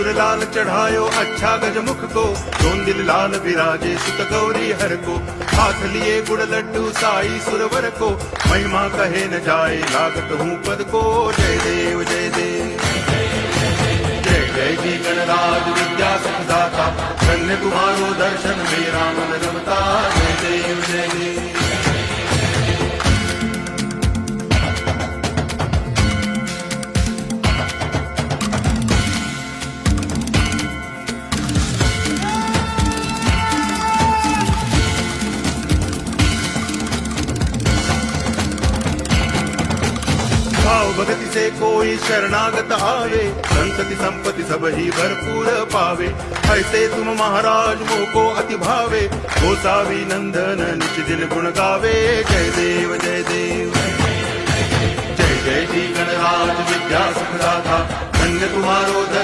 सिंदूर लाल चढ़ायो अच्छा गजमुख को, दोन दिल लाल विराजे सुत गौरी हर को। हाथ लिए गुड़ लड्डू साई सुरवर को, महिमा कहे न जाए लागत हूँ पद को। जय देव जय देव जय जय जी गणराज विद्या सुखदाता, धन्य तुम्हारो दर्शन मेरा मन रमता। जय देव जय देव भाव भगति से कोई शरणागत आवे, संतति संपत्ति सब ही भरपूर पावे। ऐसे तुम महाराज मोको अति भावे, गोसावी नंदन निच दिन गुण गावे। जय देव जय देव जय जय जी गणराज विद्या सुखदाता, धन्य तुम्हारो दर्शन